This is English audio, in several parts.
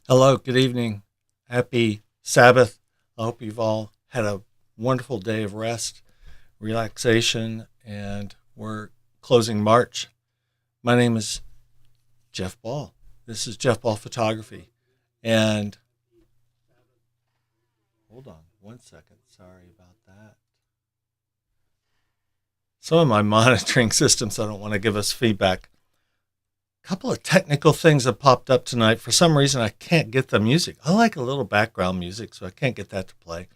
Hello, good evening. Happy Sabbath. I hope you've all had a wonderful day of rest, relaxation, and we're closing March. My name is Jeff Ball. This is Jeff Ball Photography. And hold on one second. Sorry about that. Some of my monitoring systems, I don't want to give us feedback. Couple of technical things have popped up tonight. For some reason, I can't get the music. I like a little background music, so I can't get that to play.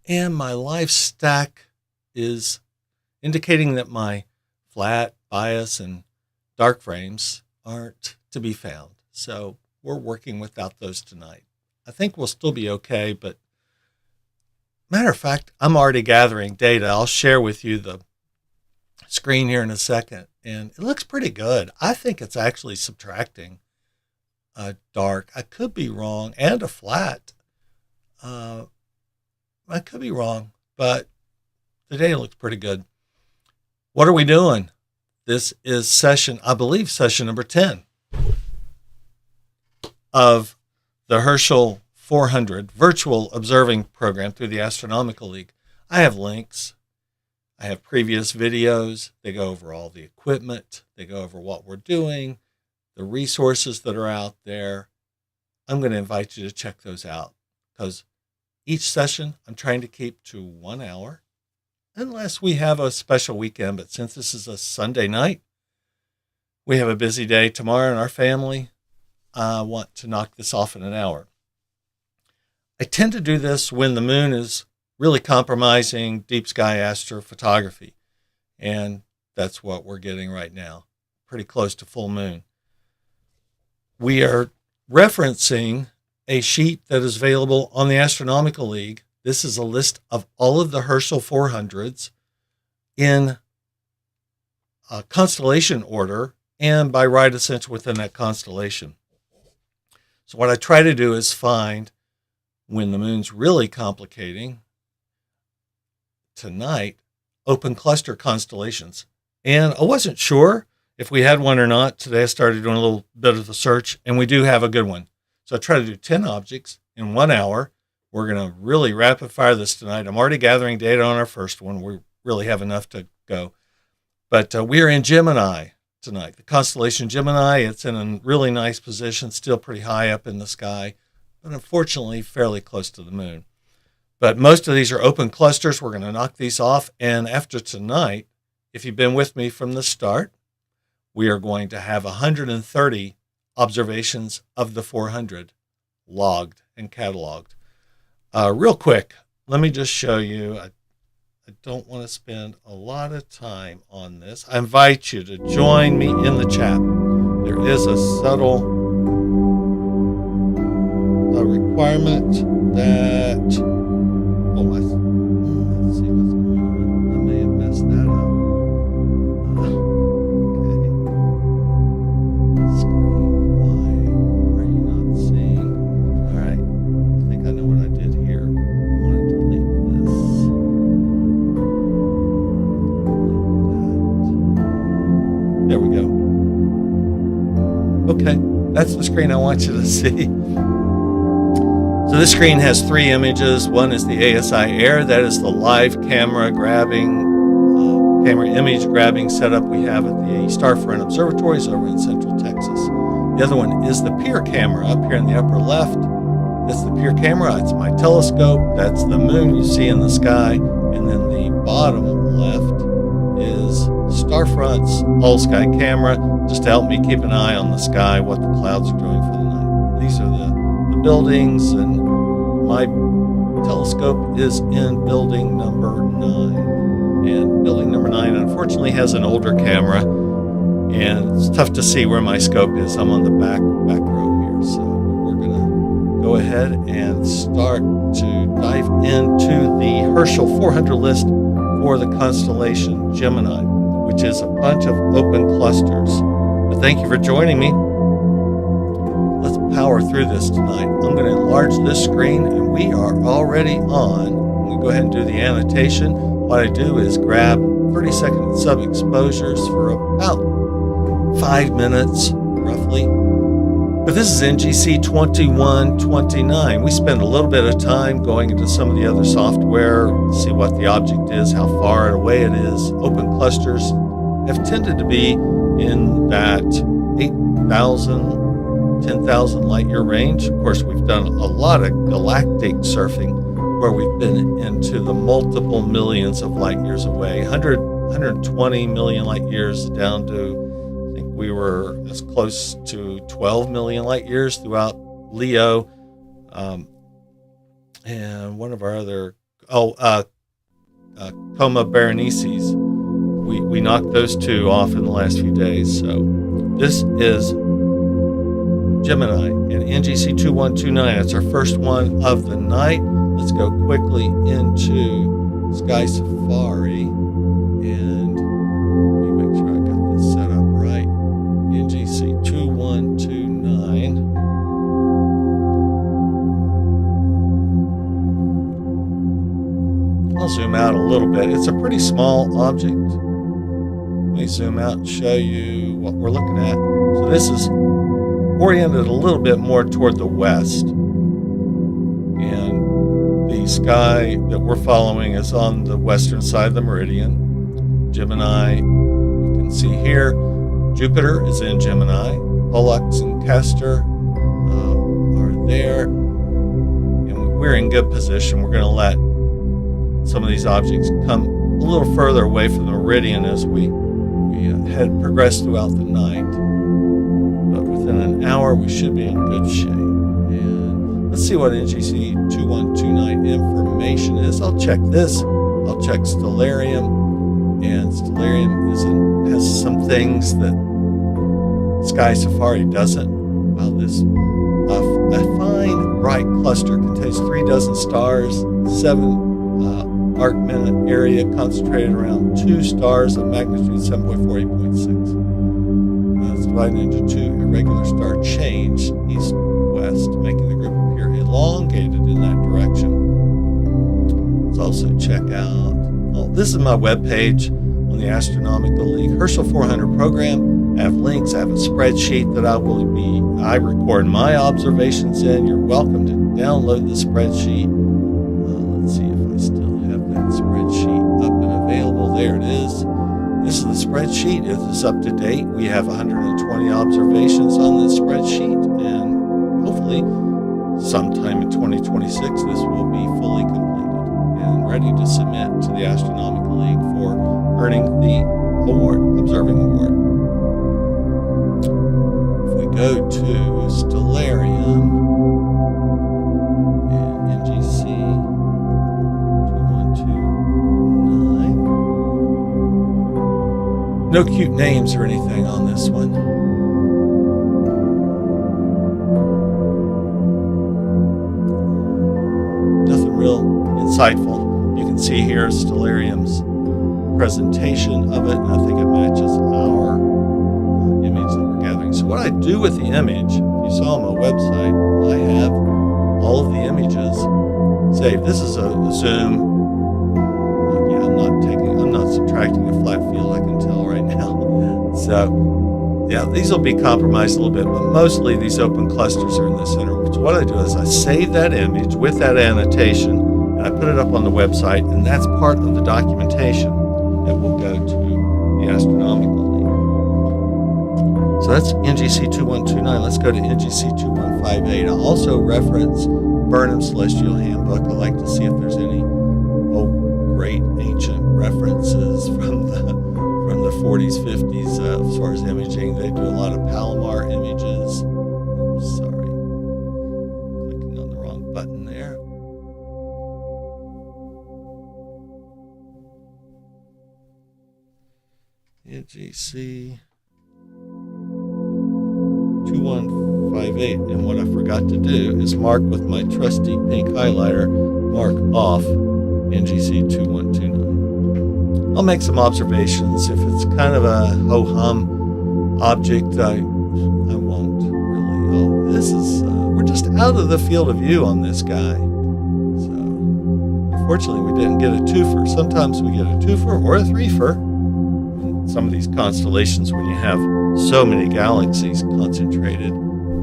And my live stack is indicating that my flat, bias, and dark frames aren't to be found. So we're working without those tonight. I think we'll still be okay, but matter of fact, I'm already gathering data. I'll share with you the screen here in a second, and it looks pretty good. I think it's actually subtracting a dark. I could be wrong, and a flat. I could be wrong, but the data looks pretty good. What are we doing? This is session number 10 of the Herschel 400 virtual observing program through the Astronomical League. I have links. I have previous videos. They go over all the equipment. They go over what we're doing, the resources that are out there. I'm going to invite you to check those out because each session I'm trying to keep to 1 hour unless we have a special weekend. But since this is a Sunday night, we have a busy day tomorrow in our family. I want to knock this off in an hour. I tend to do this when the moon is really compromising deep sky astrophotography. And that's what we're getting right now, pretty close to full moon. We are referencing a sheet that is available on the Astronomical League. This is a list of all of the Herschel 400s in a constellation order and by right ascension within that constellation. So what I try to do is find when the moon's really complicating, tonight, open cluster constellations. And I wasn't sure if we had one or not. Today I started doing a little bit of the search, and we do have a good one. So I try to do 10 objects in 1 hour. We're going to really rapid fire this tonight. I'm already gathering data on our first one. We really have enough to go. But we are in Gemini tonight. The constellation Gemini, it's in a really nice position, still pretty high up in the sky, but unfortunately fairly close to the moon. But most of these are open clusters. We're going to knock these off. And after tonight, if you've been with me from the start, we are going to have 130 observations of the 400 logged and cataloged. Real quick, let me just show you. I don't want to spend a lot of time on this. I invite you to join me in the chat. There is a subtle requirement that... let's see what's going on. I may have messed that up. Okay. Screen, why are you not seeing? All right. I think I know what I did here. I want to delete this. There we go. Okay. That's the screen I want you to see. So this screen has 3 images. One is the ASI Air. That is the live camera image grabbing setup we have at the Starfront Observatories over in Central Texas. The other one is the Pier camera up here in the upper left. That's the Pier camera. It's my telescope. That's the moon you see in the sky. And then the bottom left is Starfront's all-sky camera, just to help me keep an eye on the sky, what the clouds are doing for the night. These are the buildings, and my telescope is in building number 9. And building number 9 unfortunately has an older camera, and it's tough to see where my scope is. I'm on the back row here, so we're going to go ahead and start to dive into the Herschel 400 list for the constellation Gemini, which is a bunch of open clusters. But thank you for joining me. Let's power through this tonight. I'm going to enlarge this screen, and we are already on. I'm going to go ahead and do the annotation. What I do is grab 30-second sub-exposures for about 5 minutes, roughly. But this is NGC 2129. We spend a little bit of time going into some of the other software, see what the object is, how far away it is. Open clusters have tended to be in that 8,000, 10,000 light year range. Of course, we've done a lot of galactic surfing where we've been into the multiple millions of light years away, 120 million light years down to, I think we were as close to 12 million light years throughout Leo. And one of our other, Coma Berenices, we knocked those two off in the last few days. So this is Gemini and NGC 2129. It's our first one of the night. Let's go quickly into Sky Safari and let me make sure I got this set up right. NGC 2129. I'll zoom out a little bit. It's a pretty small object. Let me zoom out and show you what we're looking at. So this is oriented a little bit more toward the west. And the sky that we're following is on the western side of the meridian. Gemini, you can see here, Jupiter is in Gemini. Pollux and Castor are there. And we're in good position. We're going to let some of these objects come a little further away from the meridian as we progress throughout the night. But within an hour, we should be in good shape. And let's see what NGC 2129 information is. I'll check this. I'll check Stellarium. And Stellarium has some things that Sky Safari doesn't. Well, this a fine bright cluster contains 3 dozen stars, 7 arc minute area concentrated around 2 stars of magnitude 7.48.6. It's divided into 2 irregular star chains, east-west, making the group appear elongated in that direction. Let's also check out, this is my webpage on the Astronomical League Herschel 400 program. I have links. I have a spreadsheet that I record my observations in. You're welcome to download the spreadsheet. Let's see if I still have that spreadsheet up and available. There it is. This is the spreadsheet. It is up to date. We have 120 observations on this spreadsheet, and hopefully sometime in 2026 this will be fully completed and ready to submit to the Astronomical League for earning the observing award. If we go to Stellarium and NGC 2129. No cute names or anything on this one. Nothing real insightful. You can see here Stellarium's presentation of it, and I think it matches our image that we're gathering. So what I do with the image, if you saw on my website, I have all of the images saved. This is a zoom. Yeah, I'm not subtracting a flat field, I can tell right now. So, yeah, these will be compromised a little bit, but mostly these open clusters are in the center. So what I do is I save that image with that annotation, and I put it up on the website, and that's part of the documentation that will go to the Astronomical League. So that's NGC 2129. Let's go to NGC 2158. I'll also reference Burnham's Celestial Handbook. I like to see if there's any great ancient references from the 40s, 50s as far as imaging. They do a lot of Palomar images. Oops, sorry. Clicking on the wrong button there. NGC 2158. And what I forgot to do is mark with my trusty pink highlighter, mark off NGC 2129. I'll make some observations. If it's kind of a ho-hum object, I won't really. This is, we're just out of the field of view on this guy. So, unfortunately, we didn't get a twofer. Sometimes we get a twofer or a threefer. Some of these constellations, when you have so many galaxies concentrated,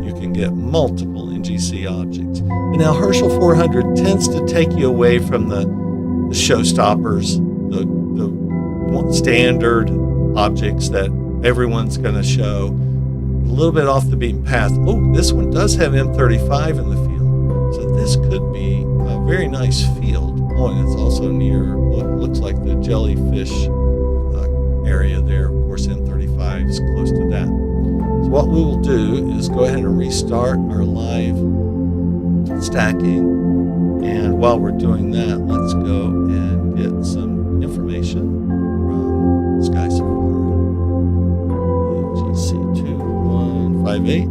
you you can get multiple NGC objects. And now Herschel 400 tends to take you away from the showstoppers, the standard objects that everyone's going to show, a little bit off the beaten path. Oh, this one does have M35 in the field, so this could be a very nice field. Oh, and it's also near what looks like the jellyfish area there. Of course, M35 is close to that. So what we will do is go ahead and restart our live stacking. And while we're doing that, let's go and get some information from Sky Safari. GC2158.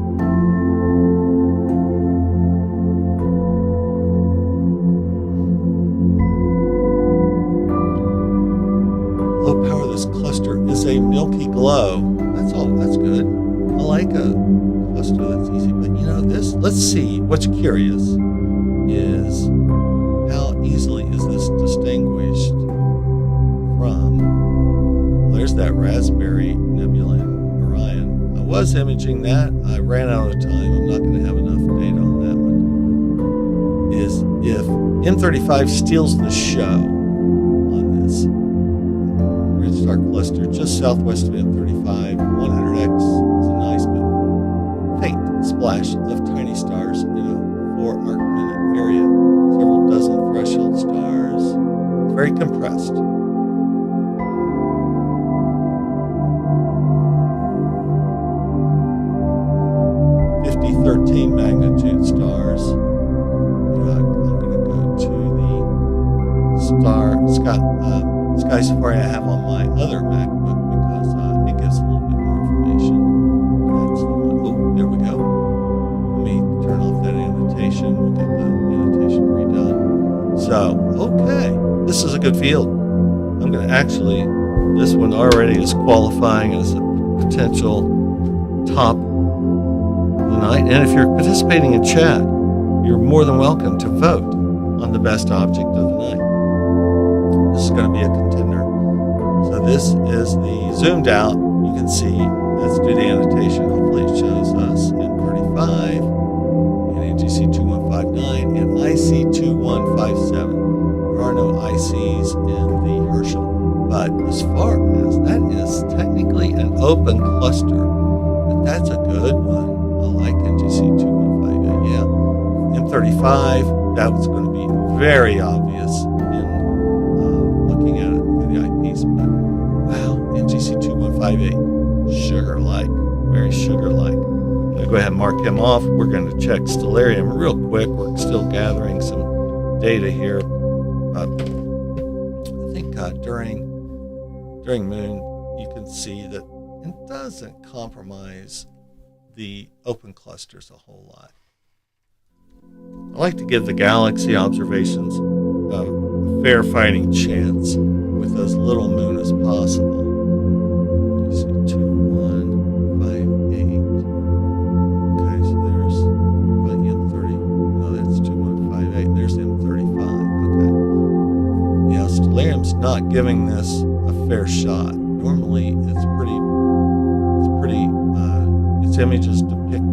Low power, this cluster is a milky glow. That's good. I like a cluster that's easy. But let's see. What's curious is how easily is this distinguished from, well, there's that Raspberry Nebula in Orion. I was imaging that. I ran out of time. I'm not going to have enough data on that one. Is if M35 steals the show on this. Red star cluster just southwest of M35, 100x is a nice but faint splash of tiny stars in a 4 arc-minute area. Several dozen threshold stars. It's very compressed. .13 magnitude stars. I'm going to go to the Sky Safari I have on my other MacBook because it gives a little bit more information. That's the one. Oh, there we go. Let me turn off that annotation. We'll get the annotation redone. So, okay. This is a good field. I'm going to this one already is qualifying as a potential top of the night. And if you're participating in chat, you're more than welcome to vote on the best object of the night. This is going to be a contender. So this is the zoomed out. You can see, let's do the annotation. Hopefully it shows us M35 and NGC 2159 and IC 2157. There are no ICs in the Herschel. But as far as that is technically an open cluster, but that's a good one. I like NGC 2158. Yeah. M35, that was going to be very obvious in looking at it through the eyepiece. But wow, NGC 2158, sugar-like, very sugar-like. I'm going to go ahead and mark him off. We're going to check Stellarium real quick. We're still gathering some data here. I think during Moon, you can see that it doesn't compromise the open clusters a whole lot. I like to give the galaxy observations a fair fighting chance with as little moon as possible. You see 2158. Okay, so there's M30. No, that's 2158. There's M35. Okay. Yeah, Stellarium's not giving this a fair shot. Normally, its images depicting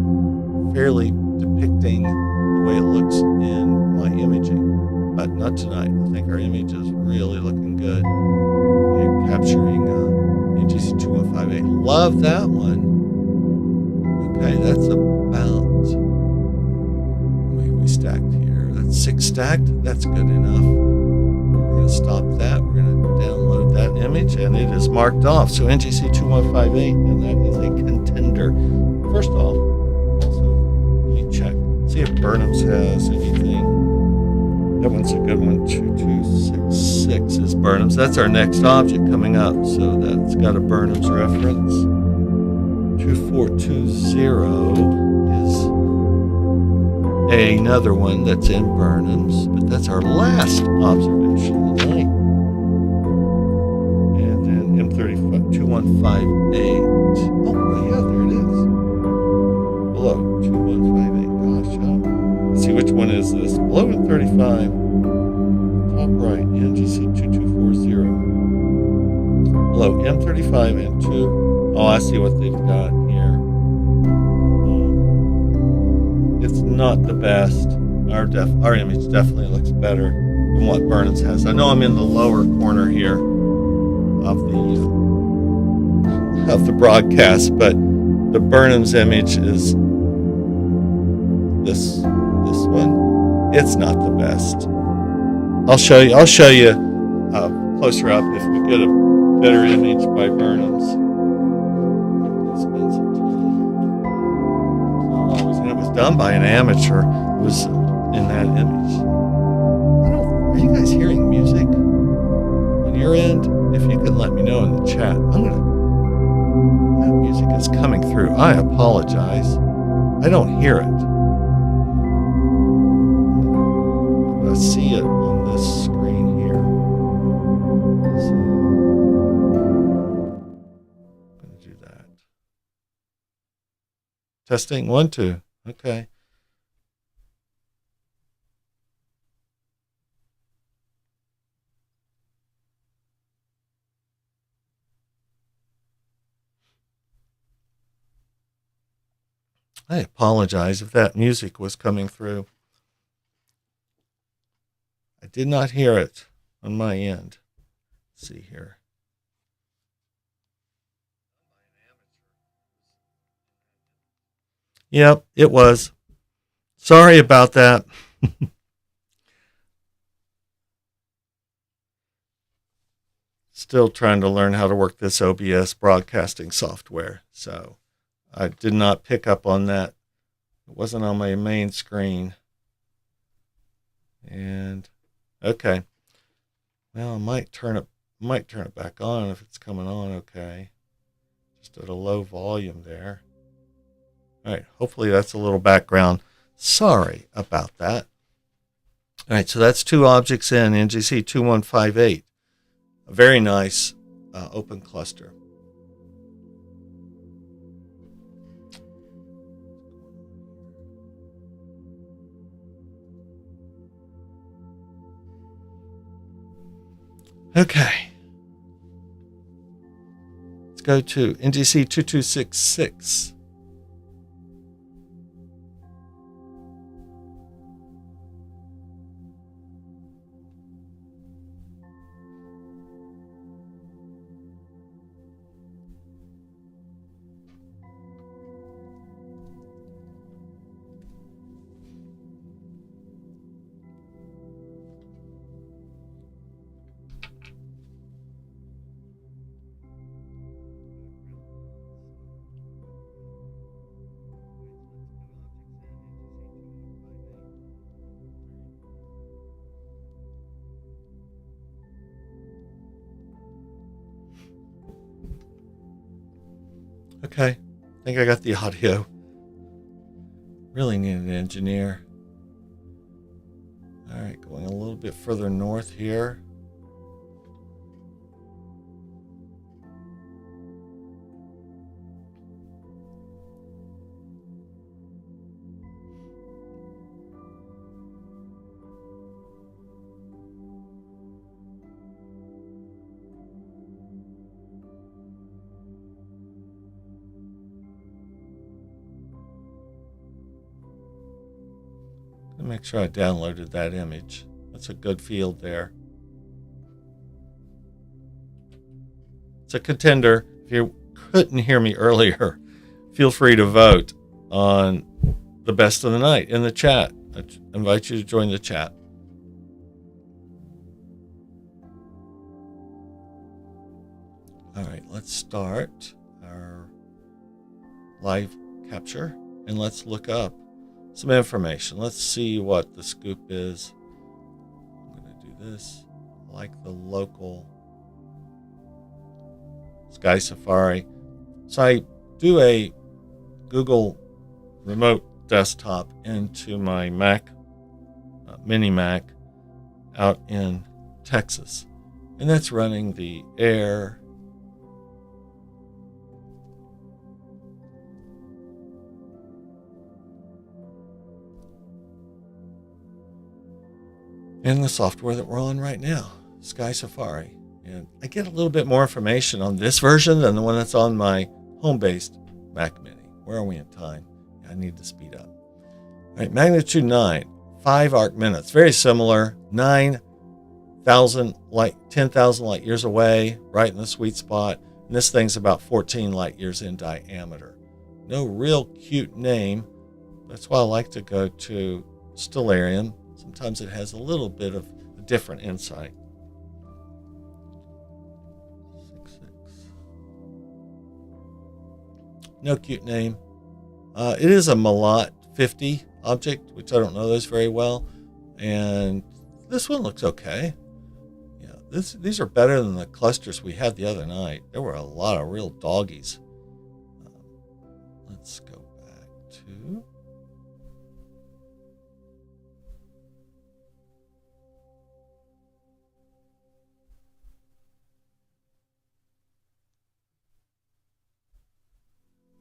the way it looks in my imaging, but not tonight. I think our image is really looking good and capturing NGC 2158. Love that one. Okay, that's about, we stacked here. That's 6 stacked. That's good enough. We're going to stop that. We're going to download that image, and it is marked off. So NGC 2158, and that is a contender. First off, also, let me check. See if Burnham's has anything. That one's a good one. 2266 is Burnham's. That's our next object coming up. So that's got a Burnham's reference. 2420 is another one that's in Burnham's. But that's our last observation of the night. And then M2158. Oh, yeah, there it is. Below 2158. Gosh, let's see which one is this. Below M35, top right, NGC 2240. Below M35 and 2. Oh, I see what they've got here. not the best. Our image definitely looks better than what Burnham's has. I know I'm in the lower corner here of the broadcast, but the Burnham's image is this one. It's not the best. I'll show you closer up if we get a better image by Burnham's. Spend some time. And it was done by an amateur. It was in that image. Are you guys hearing music on your end? If you could let me know in the chat. That music is coming through. I apologize. I don't hear it. I see it on this screen here. So I'm going to do that. Testing 1, 2. Okay. I apologize if that music was coming through. I did not hear it on my end. Let's see here. Yep, it was. Sorry about that. Still trying to learn how to work this OBS broadcasting software. So I did not pick up on that. It wasn't on my main screen. And okay. Well, I might turn it back on if it's coming on okay. Just at a low volume there. All right, hopefully that's a little background. Sorry about that. All right, so that's 2 objects in NGC 2158. A very nice open cluster. Okay. Let's go to NGC 2266. Okay, I think I got the audio. Really need an engineer. All right, going a little bit further north here. Make sure I downloaded that image. That's a good field there. It's a contender. If you couldn't hear me earlier, feel free to vote on the best of the night in the chat. I invite you to join the chat. All right, let's start our live capture and let's look up some information. Let's see what the scoop is. I'm going to do this. I like the local Sky Safari. So I do a Google remote desktop into my Mac, mini Mac, out in Texas. And that's running the Air and the software that we're on right now, Sky Safari. And I get a little bit more information on this version than the one that's on my home-based Mac Mini. Where are we in time? I need to speed up. All right, magnitude 9, 5 arc minutes. Very similar. 10,000 light years away, right in the sweet spot. And this thing's about 14 light years in diameter. No real cute name. That's why I like to go to Stellarium. Sometimes it has a little bit of a different insight. 6. No cute name. It is a Malat 50 object, which I don't know those very well. And this one looks okay. Yeah, these are better than the clusters we had the other night. There were a lot of real doggies. Let's go back to...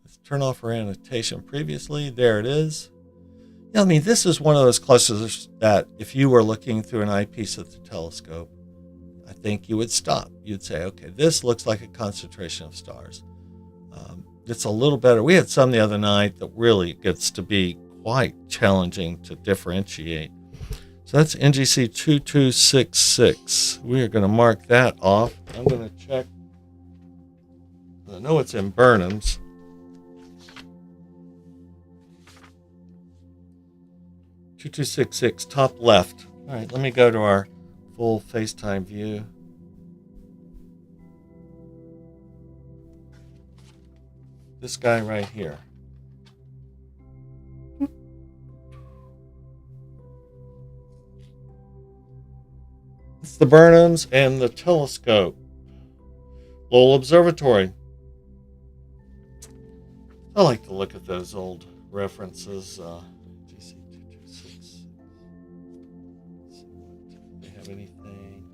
Let's turn off our annotation previously. There it is. Yeah, I mean, this is one of those clusters that if you were looking through an eyepiece at the telescope, I think you would stop. You'd say, okay, this looks like a concentration of stars. It's a little better. We had some the other night that really gets to be quite challenging to differentiate. So that's NGC 2266. We are going to mark that off. I'm going to check. I know it's in Burnham's. (2266) top left. All right, let me go to our full FaceTime view. This guy right here. It's the Burnhams and the telescope. Lowell Observatory. I like to look at those old references. GC 226. Do they have anything?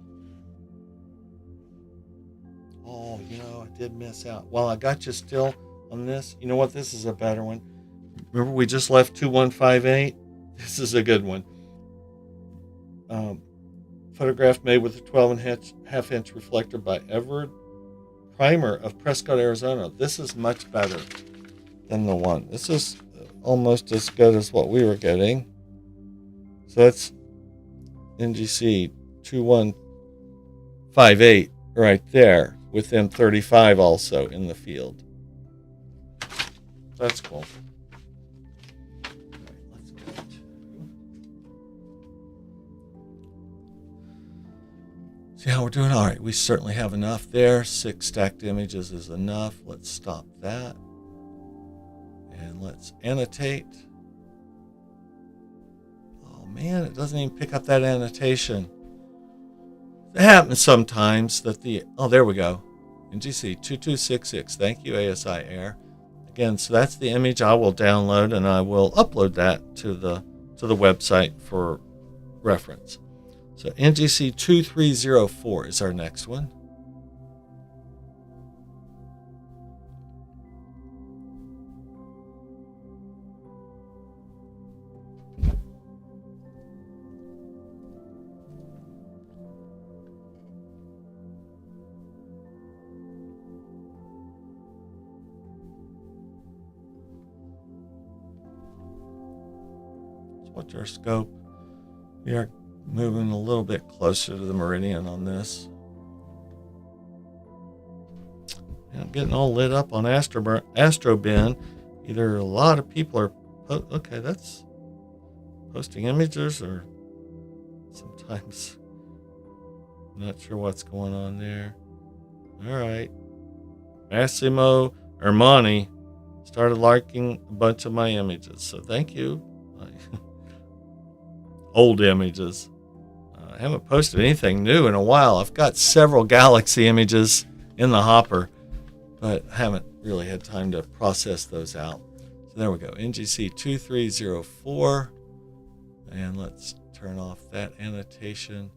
Oh, I did miss out. Well, I got you still on this. You know what? This is a better one. Remember, we just left 2158? This is a good one. Photograph made with a 12.5 inch reflector by Everett Primer of Prescott, Arizona. This is much better than the one. This is almost as good as what we were getting. So that's NGC 2158 right there, within 35 also in the field. That's cool. All right, let's go to... See how we're doing? All right, we certainly have enough there. 6 stacked images is enough. Let's stop that. And let's annotate. Oh man, it doesn't even pick up that annotation. It happens sometimes that there we go. NGC 2266. Thank you, ASI Air. Again, so that's the image I will download, and I will upload that to the website for reference. So NGC 2304 is our next one. Watch our scope. We are moving a little bit closer to the meridian on this. And I'm getting all lit up on AstroBin. Either a lot of people are okay, that's posting images, or sometimes I'm not sure what's going on there. All right. Massimo Armani started liking a bunch of my images, so thank you. Old images. I haven't posted anything new in a while. I've got several galaxy images in the hopper, but I haven't really had time to process those out. So there we go, NGC 2304. And let's turn off that annotation.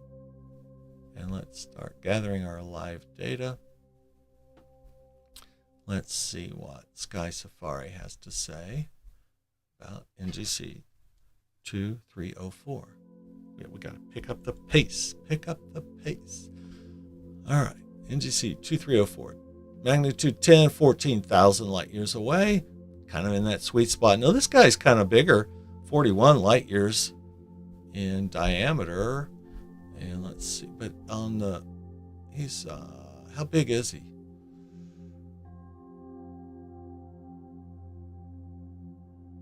And let's start gathering our live data. Let's see what Sky Safari has to say about NGC 2304. Yeah, we got to pick up the pace. Pick up the pace. All right. NGC 2304. Magnitude 10, 14,000 light years away. Kind of in that sweet spot. No, this guy's kind of bigger. 41 light years in diameter. And let's see, but on the, he's, how big is he?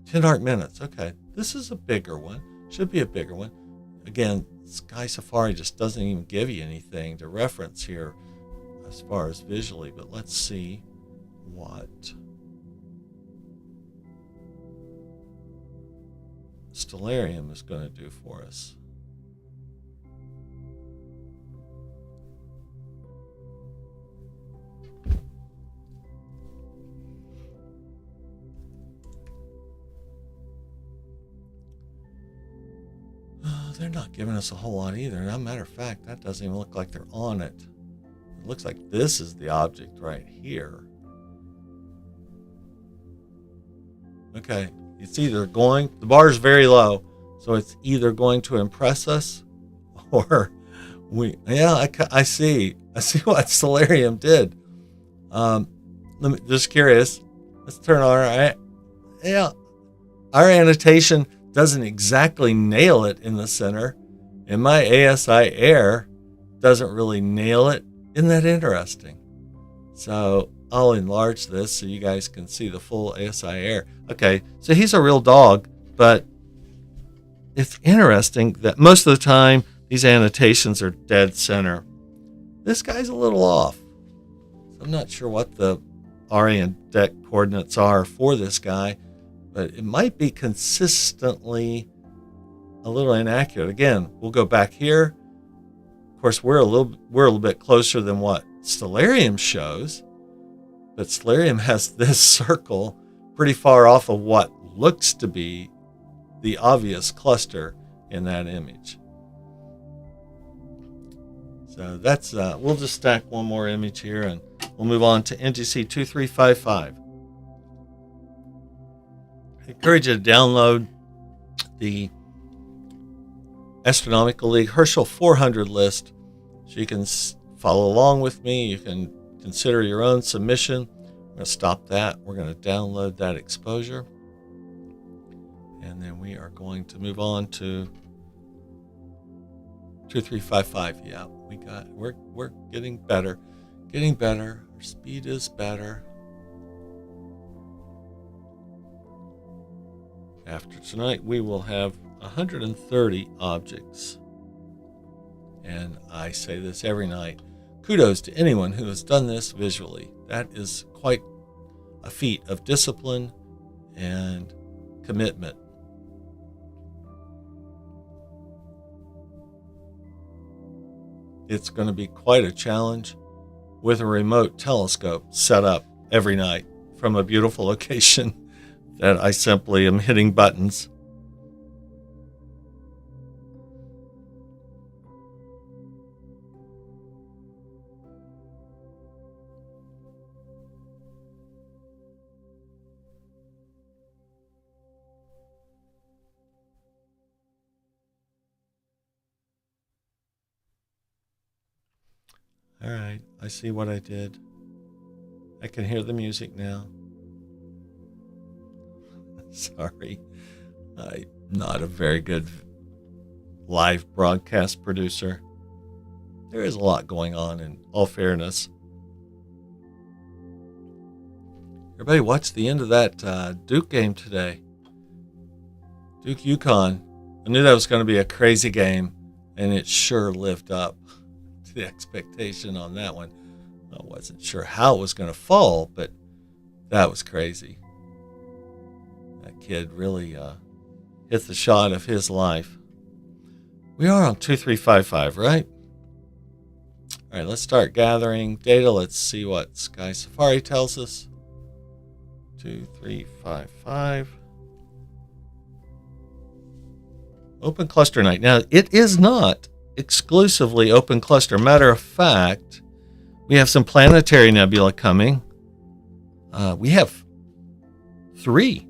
Ten arc minutes. Okay, this is a bigger one. Should be a bigger one. Again, Sky Safari just doesn't even give you anything to reference here as far as visually, but let's see what Stellarium is going to do for us. They're not giving us a whole lot either. As a matter of fact, that doesn't even look like they're on it. It looks like this is the object right here. Okay, it's either going, the bar is very low, so it's either going to impress us or I see what Stellarium did. Just curious. Let's turn our annotation doesn't exactly nail it in the center, and my ASI air doesn't really nail it. Isn't that interesting? So I'll enlarge this so you guys can see the full ASI air. Okay, so he's a real dog, but it's interesting that most of the time these annotations are dead center. This guy's a little off. So I'm not sure what the RA deck coordinates are for this guy, but it might be consistently a little inaccurate. Again, we'll go back here. Of course, we're a little bit closer than what Stellarium shows, but Stellarium has this circle pretty far off of what looks to be the obvious cluster in that image. So that's we'll just stack one more image here, and we'll move on to NGC 2355. I encourage you to download the Astronomical League Herschel 400 list so you can follow along with me. You can consider your own submission. I'm going to stop that. We're going to download that exposure. And then we are going to move on to 2355. Yeah, we're getting better. Getting better. Our speed is better. After tonight, we will have 130 objects. And I say this every night. Kudos to anyone who has done this visually. That is quite a feat of discipline and commitment. It's going to be quite a challenge with a remote telescope set up every night from a beautiful location that I simply am hitting buttons. All right, I see what I did. I can hear the music now. Sorry, I'm not a very good live broadcast producer. There is a lot going on, in all fairness. Everybody watched the end of that Duke game today. Duke UConn. I knew that was going to be a crazy game, and it sure lived up to the expectation on that one. I wasn't sure how it was going to fall, but that was crazy. That kid really hit the shot of his life. We are on 2355, right? All right, let's start gathering data. Let's see what Sky Safari tells us. 2355. Open cluster night. Now, it is not exclusively open cluster. Matter of fact, we have some planetary nebula coming. We have three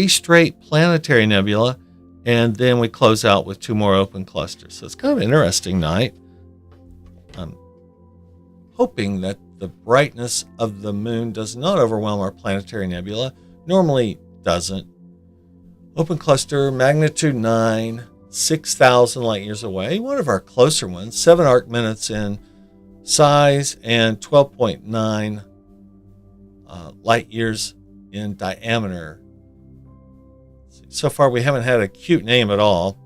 straight planetary nebula, and then we close out with 2 more open clusters. So it's kind of an interesting night. I'm hoping that the brightness of the moon does not overwhelm our planetary nebula. Normally doesn't. Open cluster, magnitude 9, 6,000 light years away. One of our closer ones, 7 arc minutes in size and 12.9 light years in diameter. So far, we haven't had a cute name at all.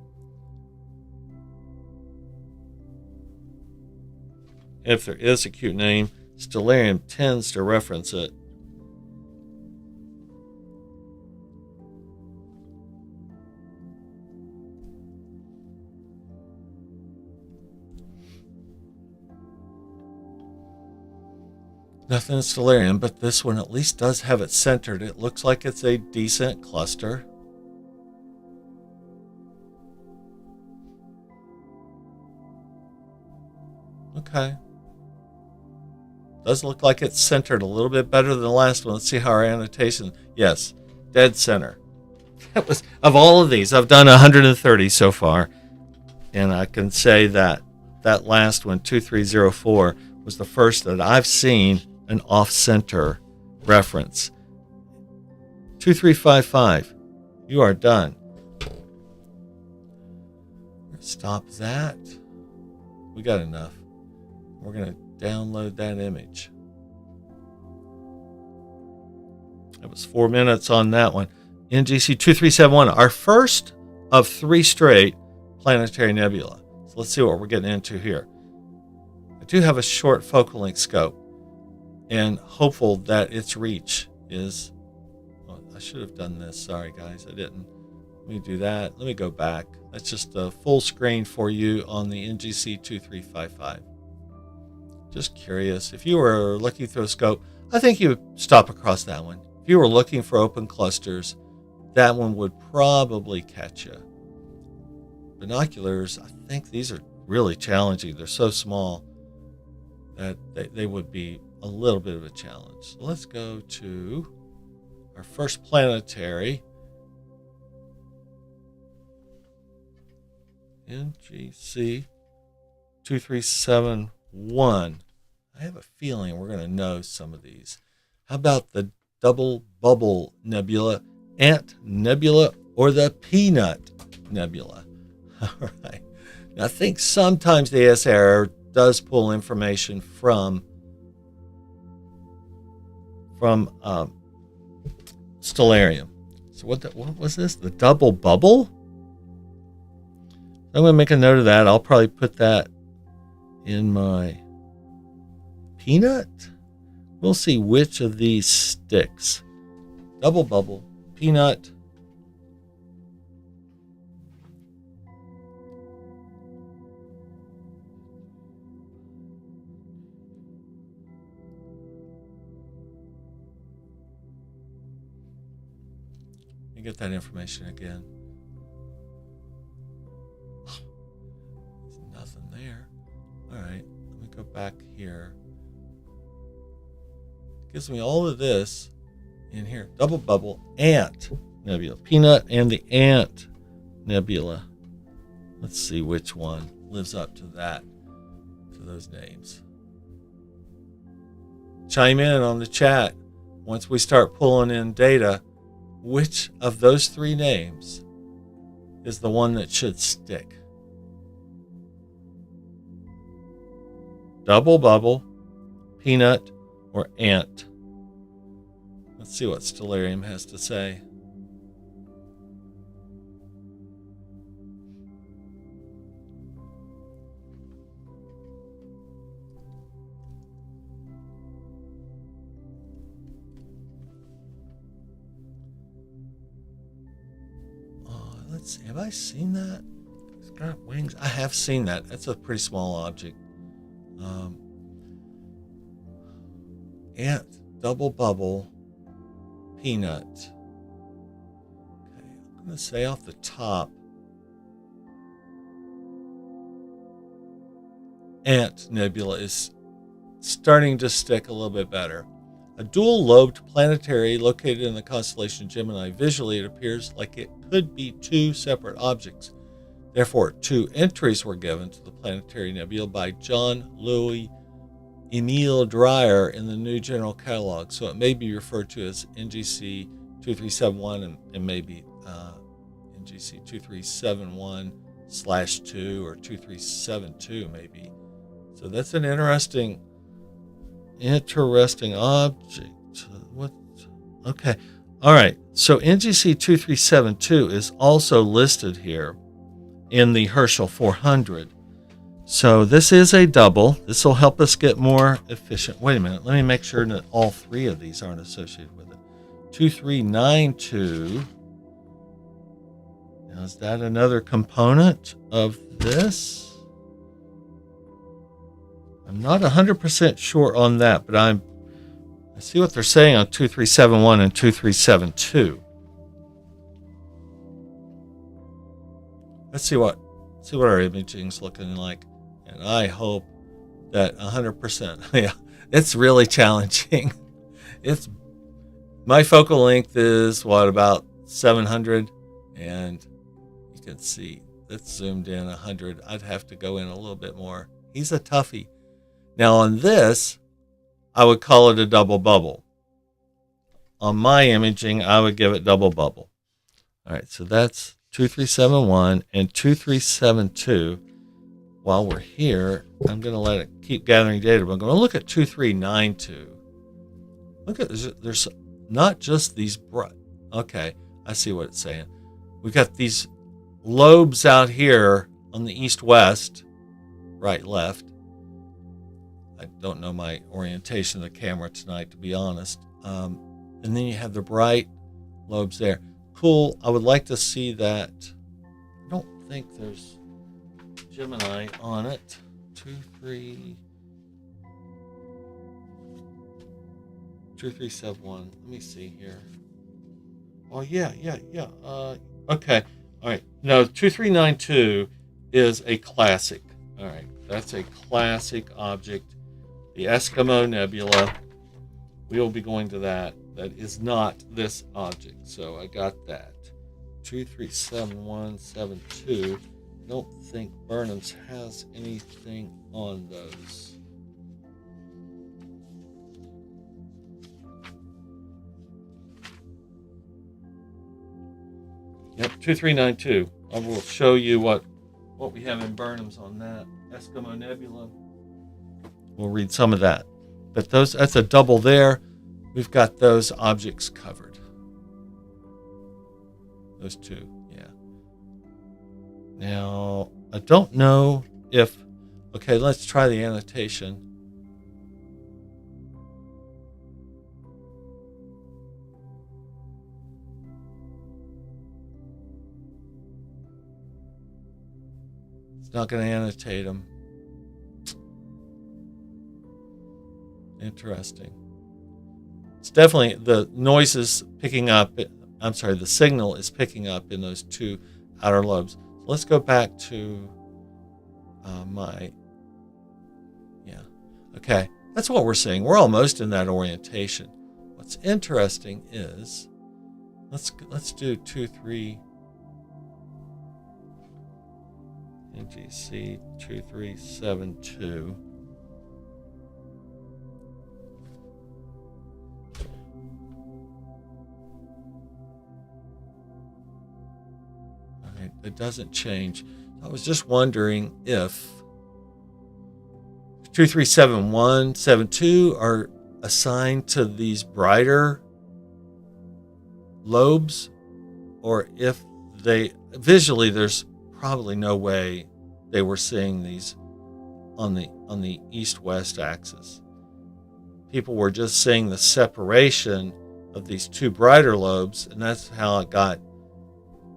If there is a cute name, Stellarium tends to reference it. Nothing in Stellarium, but this one at least does have it centered. It looks like it's a decent cluster. Okay. Does look like it's centered a little bit better than the last one. Let's see how our annotation. Yes, dead center. That was, of all of these, I've done 130 so far, and I can say that that last one, 2304, was the first that I've seen an off-center reference. 2355, you are done. Stop that. We got enough. We're going to download that image. That was 4 minutes on that one. NGC 2371, our first of 3 straight planetary nebula. So let's see what we're getting into here. I do have a short focal length scope, and hopeful that its reach is, well, I should have done this. Sorry, guys, I didn't. Let me do that. Let me go back. That's just a full screen for you on the NGC 2355. Just curious. If you were looking through a scope, I think you would stop across that one. If you were looking for open clusters, that one would probably catch you. Binoculars, I think these are really challenging. They're so small that they would be a little bit of a challenge. So let's go to our first planetary. NGC 2371. I have a feeling we're going to know some of these. How about the double bubble nebula, Ant Nebula, or the Peanut Nebula? All right. Now, I think sometimes the ASR does pull information from Stellarium. So what was this? The double bubble? I'm going to make a note of that. I'll probably put that in my peanut. We'll see which of these sticks. Double bubble, peanut. Let me get that information again. There's nothing there. All right, let me go back here. Gives me all of this in here. Double bubble, Ant Nebula, Peanut, and the Ant Nebula. Let's see which one lives up to that, to those names. Chime in on the chat once we start pulling in data. Which of those 3 names is the one that should stick? Double bubble, peanut, or ant? Let's see what Stellarium has to say. Let's see, have I seen that? It's got wings. I have seen that. That's a pretty small object. Ant, double bubble, peanut. Okay, I'm going to say off the top, Ant Nebula is starting to stick a little bit better. A dual-lobed planetary located in the constellation Gemini. Visually, it appears like it could be 2 separate objects. Therefore, 2 entries were given to the planetary nebula by John Louis Emile Dreyer in the New General Catalog. So it may be referred to as NGC 2371 and maybe NGC 2371/2 or 2372 maybe. So that's an interesting object. What? Okay. All right. So NGC 2372 is also listed here in the Herschel 400. So this is a double. This will help us get more efficient. Wait a minute. Let me make sure that all three of these aren't associated with it. 2392. Now, is that another component of this? I'm not 100% sure on that, but I see what they're saying on 2371 and 2372. Let's see what our imaging's looking like. And I hope that 100%. Yeah, it's really challenging. My focal length is about 700, and you can see it's zoomed in 100. I'd have to go in a little bit more. He's a toughie. Now on this, I would call it a double bubble. On my imaging, I would give it double bubble. All right, so that's 2371 and 2372. While we're here, I'm going to let it keep gathering data, but I'm going to look at 2392. Look at this. There's not just these bright. Okay, I see what it's saying. We've got these lobes out here on the east-west, right-left. I don't know my orientation of the camera tonight, to be honest. And then you have the bright lobes there. Cool. I would like to see that. I don't think there's Gemini on it. 2371. Let me see here. Oh yeah. Okay. All right. No, 2392 is a classic. All right. That's a classic object. The Eskimo Nebula. We will be going to that. That is not this object. So I got that. 237172. I don't think Burnham's has anything on those. Yep, 2392. I will show you what we have in Burnham's on that. Eskimo Nebula. We'll read some of that. But that's a double there. We've got those objects covered. Those two, yeah. Now, I don't know if... Okay, let's try the annotation. It's not going to annotate them. Interesting. It's definitely the noise is picking up. The signal is picking up in those two outer lobes. So let's go back to Okay, that's what we're seeing. We're almost in that orientation. What's interesting is, let's do 2-3 NGC 2372. It doesn't change. I was just wondering if 2371, 72 are assigned to these brighter lobes, or if they visually, there's probably no way they were seeing these on the east-west axis. People were just seeing the separation of these two brighter lobes, and that's how it got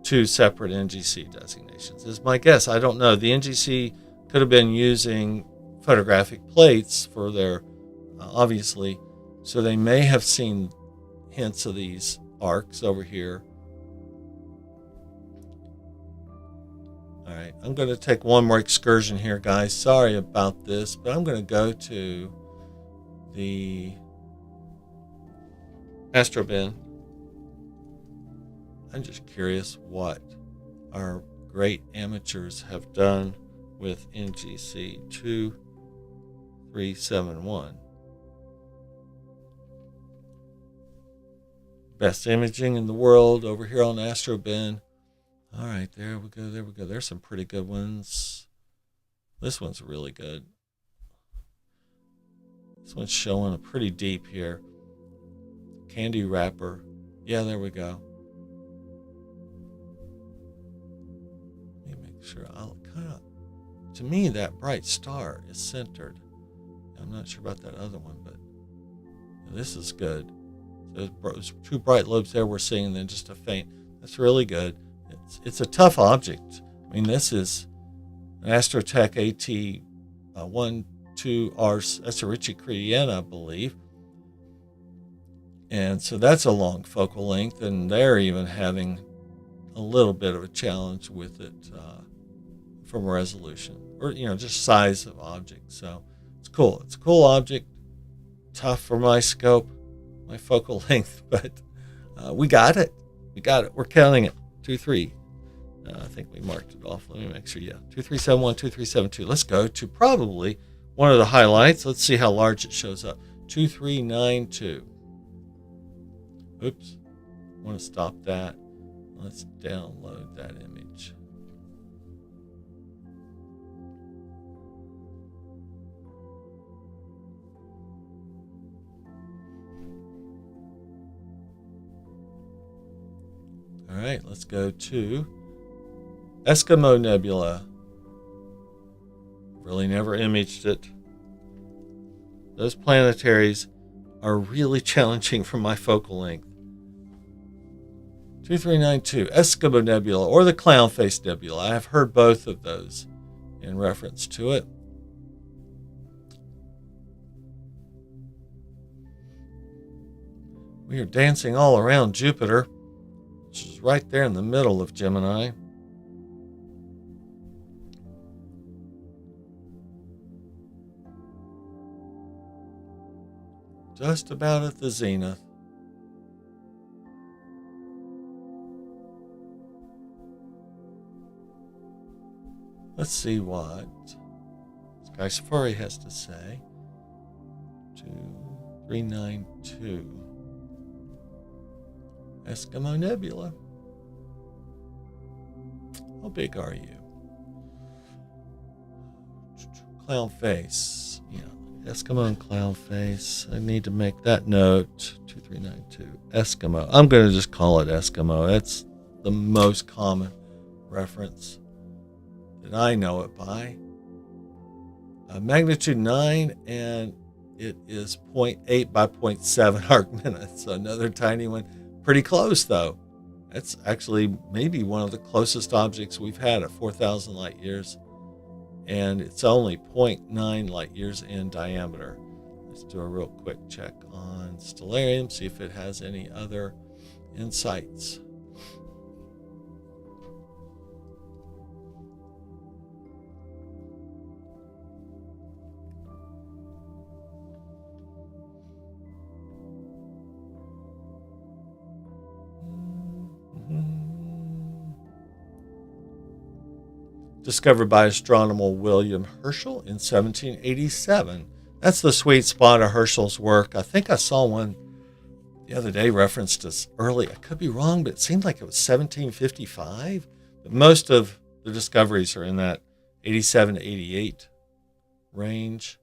two separate NGC designations, is my guess. I don't know. The NGC could have been using photographic plates for their, obviously, so they may have seen hints of these arcs over here. All right, I'm going to take one more excursion here, guys. Sorry about this, but I'm going to go to the Astro bin. I'm just curious what our great amateurs have done with NGC 2371. Best imaging in the world over here on Astro bin. All right, there we go. There we go. There's some pretty good ones. This one's really good. This one's showing a pretty deep here. Candy wrapper. Yeah, there we go. Let me make sure. I'll kind of. To me, that bright star is centered. I'm not sure about that other one, but this is good. So there's two bright lobes there we're seeing, and then just a faint. That's really good. It's a tough object. I mean, this is an Astrotech AT12R. That's a Ritchie-Crean, I believe. And so that's a long focal length, and they're even having a little bit of a challenge with it from resolution or, just size of object. So it's cool. It's a cool object. Tough for my scope, my focal length, but we got it. We got it. We're counting it. 2-3. I think we marked it off. Let me make sure. Yeah, 2371, 2372. Let's go to probably one of the highlights. Let's see how large it shows up. 2392. Oops. I want to stop that. Let's download that image. All right, let's go to Eskimo Nebula. Really never imaged it. Those planetaries are really challenging for my focal length. 2392, Eskimo Nebula, or the Clown Face Nebula. I have heard both of those in reference to it. We are dancing all around Jupiter, which is right there in the middle of Gemini. Just about at the zenith. Let's see what Sky Safari has to say. 2392. Eskimo Nebula. How big are you? Clown Face. Yeah, Eskimo and Clown Face. I need to make that note. 2392. Eskimo. I'm going to just call it Eskimo. That's the most common reference that I know it by. Magnitude 9, and it is 0.8 by 0.7 arc minutes. So another tiny one. Pretty close, though. That's actually maybe one of the closest objects we've had at 4,000 light years. And it's only 0.9 light years in diameter. Let's do a real quick check on Stellarium, see if it has any other insights. Discovered by astronomer William Herschel in 1787. That's the sweet spot of Herschel's work. I think I saw one the other day referenced as early. I could be wrong, but it seemed like it was 1755. But most of the discoveries are in that 87 to 88 range.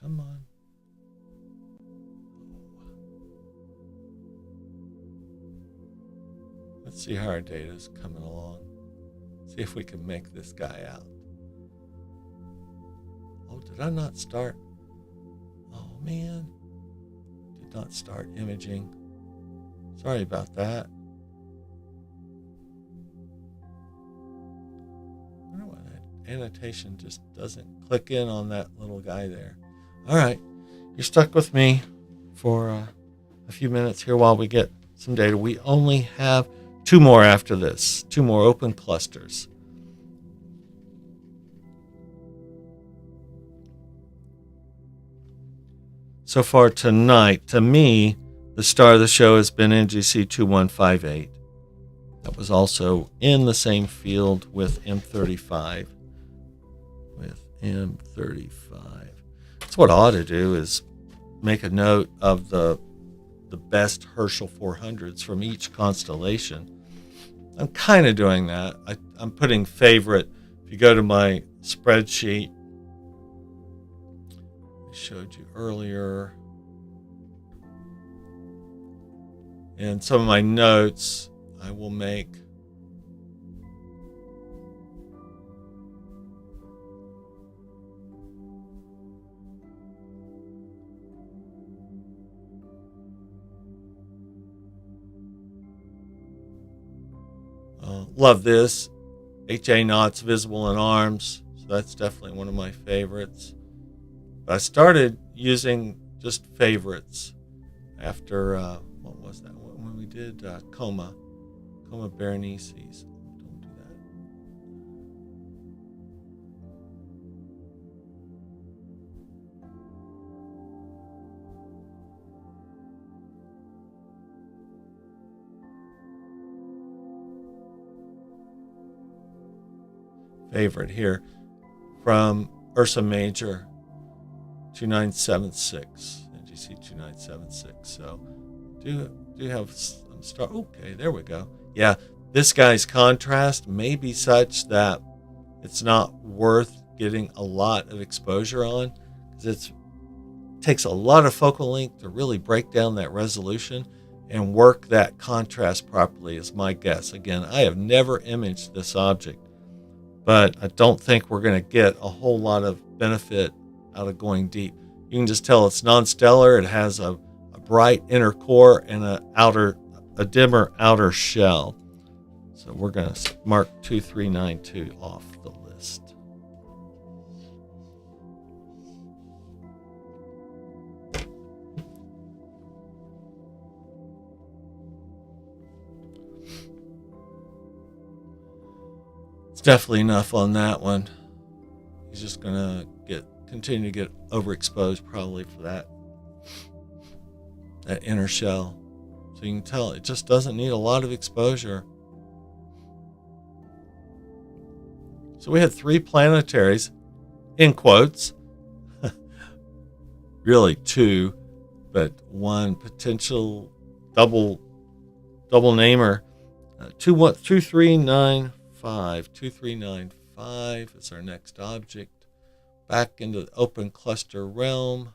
Come on. Let's see how our data is coming along. See if we can make this guy out. Oh, did I not start? Oh, man. Did not start imaging. Sorry about that. I wonder why that annotation just doesn't click in on that little guy there. All right. You're stuck with me for a few minutes here while we get some data. We only have 2 more after this, 2 more open clusters. So far tonight, to me, the star of the show has been NGC 2158. That was also in the same field with M35. That's what I ought to do, is make a note of the the best Herschel 400s from each constellation. I'm kind of doing that. I'm putting favorite. If you go to my spreadsheet, I showed you earlier, and some of my notes I will make. Love this. HA knots visible in arms. So that's definitely one of my favorites. But I started using just favorites after, what was that? When we did Coma Berenices. Don't do that. Favorite here from Ursa Major 2976, NGC 2976. So do have some star. Okay, there we go. Yeah, this guy's contrast may be such that it's not worth getting a lot of exposure on, because it takes a lot of focal length to really break down that resolution and work that contrast properly, is my guess. Again, I have never imaged this object, but I don't think we're going to get a whole lot of benefit out of going deep. You can just tell it's non-stellar. It has a bright inner core and a dimmer outer shell. So we're going to mark 2392 off the list. Definitely enough on that one. He's just gonna continue to get overexposed probably for that inner shell. So you can tell it just doesn't need a lot of exposure. So we had 3 planetaries, in quotes, really 2, but one potential double namer. 2395. 2395 is our next object. Back into the open cluster realm.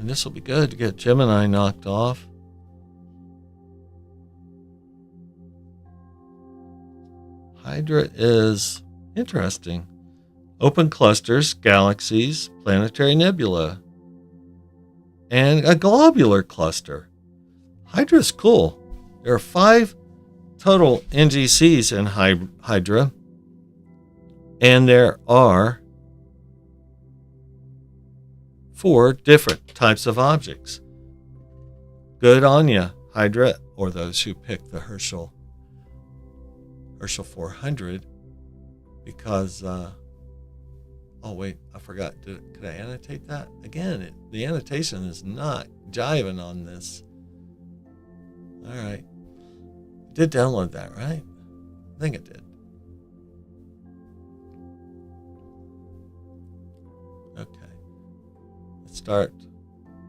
And this will be good to get Gemini knocked off. Hydra is interesting. Open clusters, galaxies, planetary nebula, and a globular cluster. Hydra is cool. There are 5 total NGCs in Hydra, and there are 4 different types of objects. Good on ya, Hydra, or those who pick the Herschel 400, because, oh wait, I forgot, could I annotate that? Again, the annotation is not jiving on this. All right. I did download that, right? I think it did. Okay. Let's start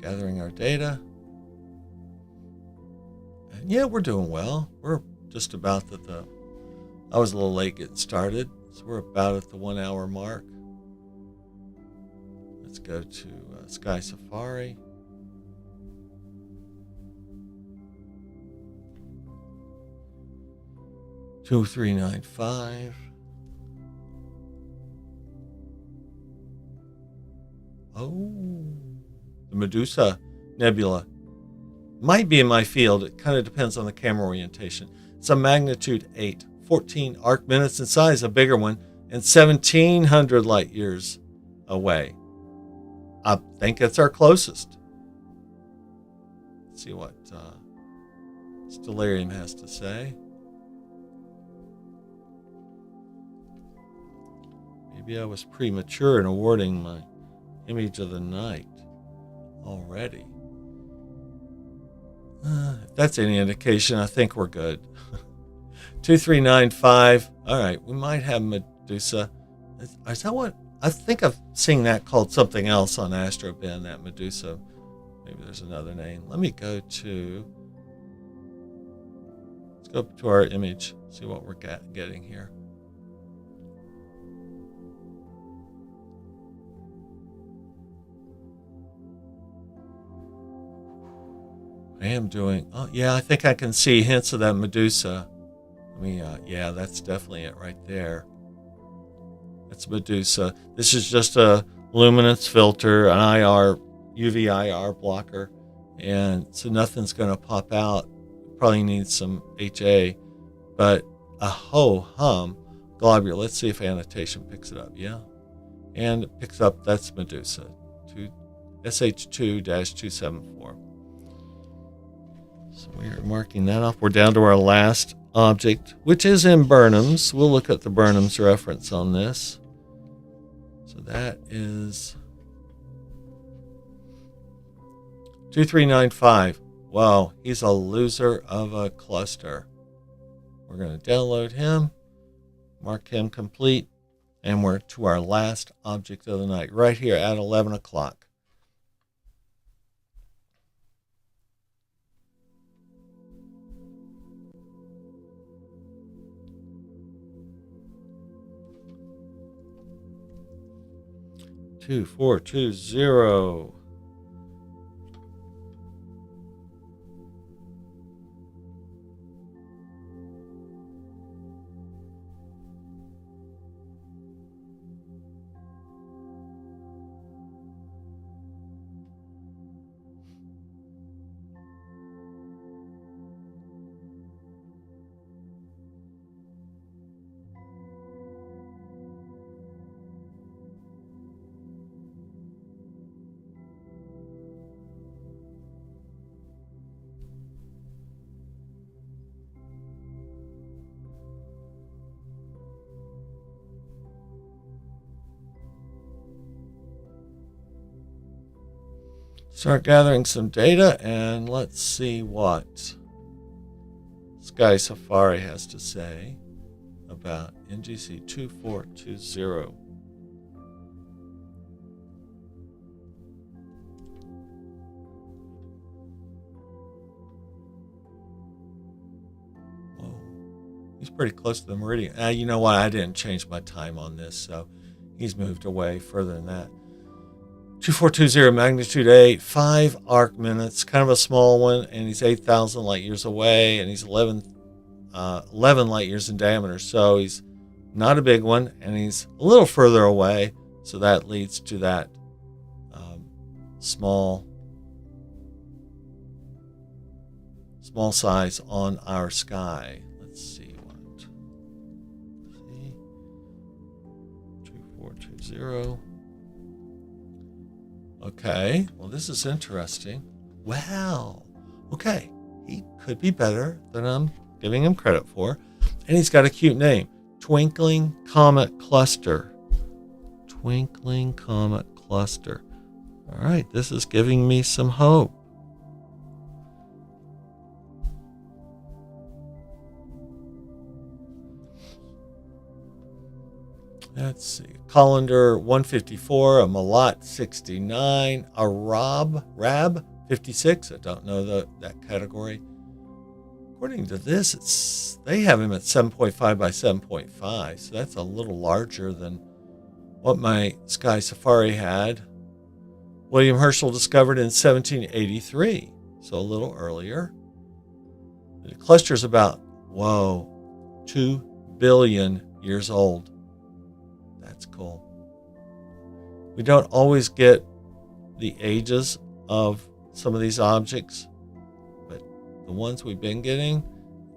gathering our data. And yeah, we're doing well. We're just about at I was a little late getting started, so we're about at the 1 hour mark. Let's go to Sky Safari. Two, 395. Oh, the Medusa Nebula might be in my field. It kind of depends on the camera orientation. It's a magnitude 8, 14 arc minutes in size, a bigger one, and 1,700 light years away. I think it's our closest. Let's see what Stellarium has to say. Maybe I was premature in awarding my image of the night already. If that's any indication, I think we're good. 2395. All right, we might have Medusa. Is that what? I think I've seen that called something else on AstroBin, that Medusa. Maybe there's another name. Let me go to... Let's go to our image, see what we're getting here. I am doing... Oh, yeah, I think I can see hints of that Medusa. Yeah, that's definitely it right there. That's Medusa. This is just a luminance filter, an UV IR blocker, and so nothing's going to pop out. Probably needs some HA, but a ho-hum globule. Let's see if annotation picks it up. Yeah, and it picks up. That's Medusa, SH2-274. So we are marking that off. We're down to our last object, which is in Burnham's. We'll look at the Burnham's reference on this. So that is 2395. Wow, he's a loser of a cluster. We're going to download him, mark him complete, and we're to our last object of the night right here at 11 o'clock. Two, 4, 2, 0. Start gathering some data, and let's see what Sky Safari has to say about NGC 2420. Whoa, he's pretty close to the meridian. You know what? I didn't change my time on this, so he's moved away further than that. 2420, magnitude 8, 5 arc minutes, kind of a small one, and he's 8,000 light years away, and he's 11 light years in diameter, so he's not a big one, and he's a little further away, so that leads to that small size on our sky. Let's see what. 2420. Okay, well, this is interesting. Wow. Okay, he could be better than I'm giving him credit for. And he's got a cute name, Twinkling Comet Cluster. Twinkling Comet Cluster. All right, this is giving me some hope. Let's see. Colander 154, a Malat 69, a Rab 56. I don't know that category. According to this, they have him at 7.5 by 7.5, so that's a little larger than what my Sky Safari had. William Herschel discovered in 1783, so a little earlier. The cluster is about, 2 billion years old. That's cool. We don't always get the ages of some of these objects, but the ones we've been getting,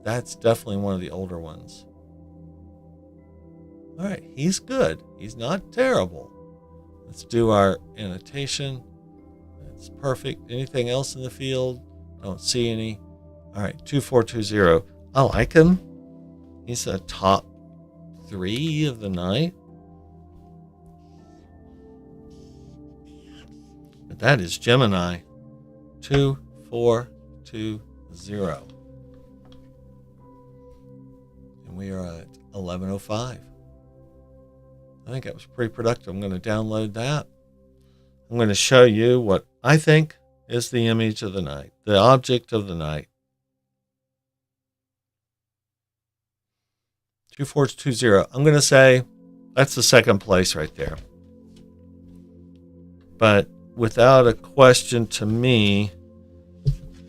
that's definitely one of the older ones. All right, he's good. He's not terrible. Let's do our annotation. That's perfect. Anything else in the field? Don't see any. All right, 2420. I like him. He's a top 3 of the night. That is Gemini 2420. And we are at 11:05. I think that was pretty productive. I'm going to download that. I'm going to show you what I think is the image of the night, the object of the night. 2420. I'm going to say that's the second place right there. But without a question, to me,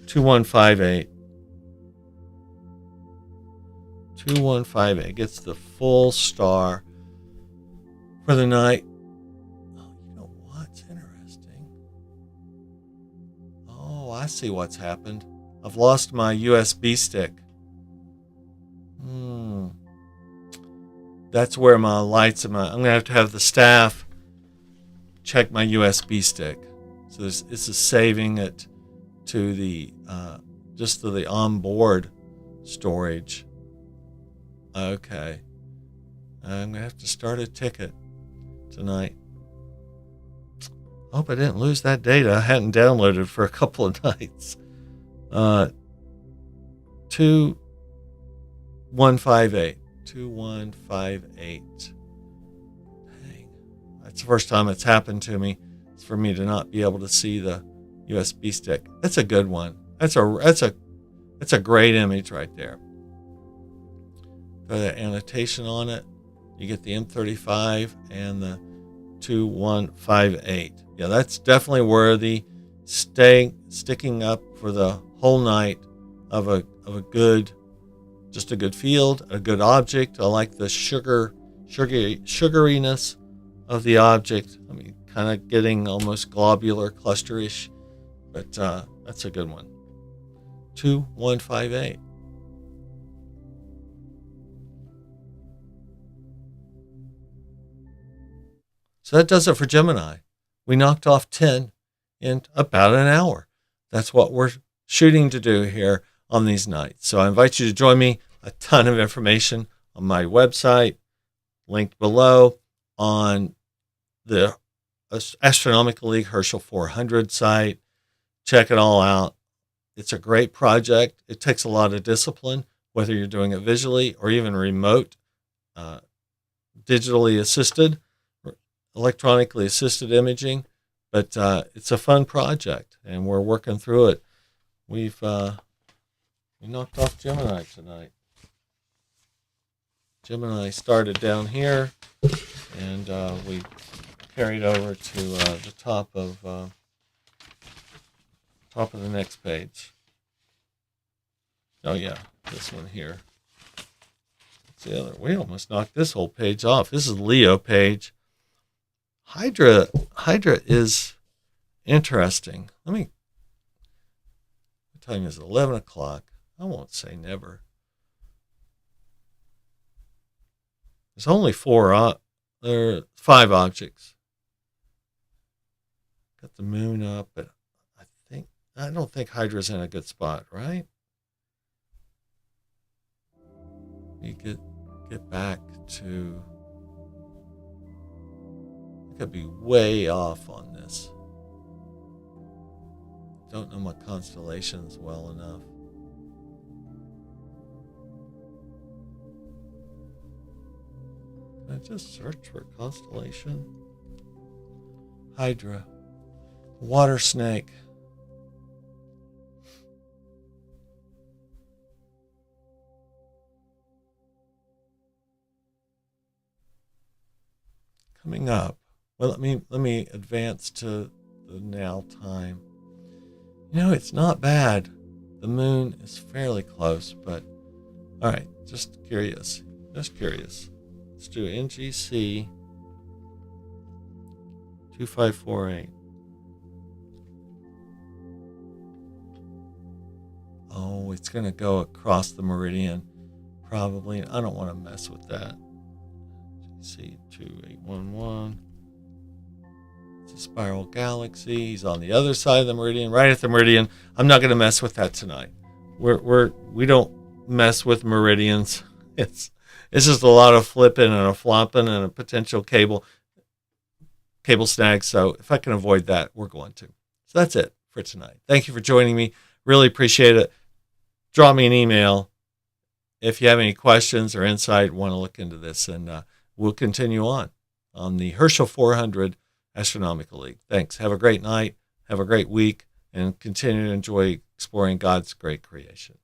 2158. 2158 gets the full star for the night. Oh, you know what's interesting? Oh, I see what's happened. I've lost my USB stick. That's where my lights and I'm going to have the staff check my USB stick. So this is saving it to the just to the onboard storage. Okay. I'm going to have to start a ticket tonight. I hope I didn't lose that data. I hadn't downloaded for a couple of nights. 2158. 2158. Dang. That's the first time it's happened to me. It's for me to not be able to see the USB stick. That's a good one. That's a great image right there. Got that annotation on it. You get the M35 and the 2158. Yeah, that's definitely worthy. Sticking up for the whole night of a good, just a good field, a good object. I like the sugariness of the object. I mean, kind of getting almost globular, clusterish, but that's a good one. 2158. So that does it for Gemini. We knocked off 10 in about an hour. That's what we're shooting to do here on these nights. So I invite you to join me. A ton of information on my website, linked below, on the Astronomical League Herschel 400 site. Check it all out. It's a great project. It takes a lot of discipline, whether you're doing it visually or even remote, digitally assisted, electronically assisted imaging. But it's a fun project, and we're working through it. We knocked off Gemini tonight. Gemini started down here, and we carried over to the top of the next page. Oh yeah, this one here. That's the other. We almost knocked this whole page off. This is Leo page. Hydra is interesting. What time is it? 11 o'clock. I won't say never. There's only 5 objects. Got the moon up, but I don't think Hydra's in a good spot, right? We get back to. I could be way off on this. Don't know my constellations well enough. Can I just search for constellation? Hydra. Water snake. Coming up. Well, let me advance to the now time. You know, it's not bad. The moon is fairly close, but all right, just curious. Let's do NGC 2548. Oh, it's going to go across the meridian, probably. I don't want to mess with that. NGC 2811. It's a spiral galaxy. He's on the other side of the meridian, right at the meridian. I'm not going to mess with that tonight. We don't mess with meridians. It's just a lot of flipping and a flopping and a potential cable snag. So if I can avoid that, we're going to. So that's it for tonight. Thank you for joining me. Really appreciate it. Draw me an email if you have any questions or insight, want to look into this, and we'll continue on the Herschel 400 Astronomical League. Thanks. Have a great night. Have a great week, and continue to enjoy exploring God's great creation.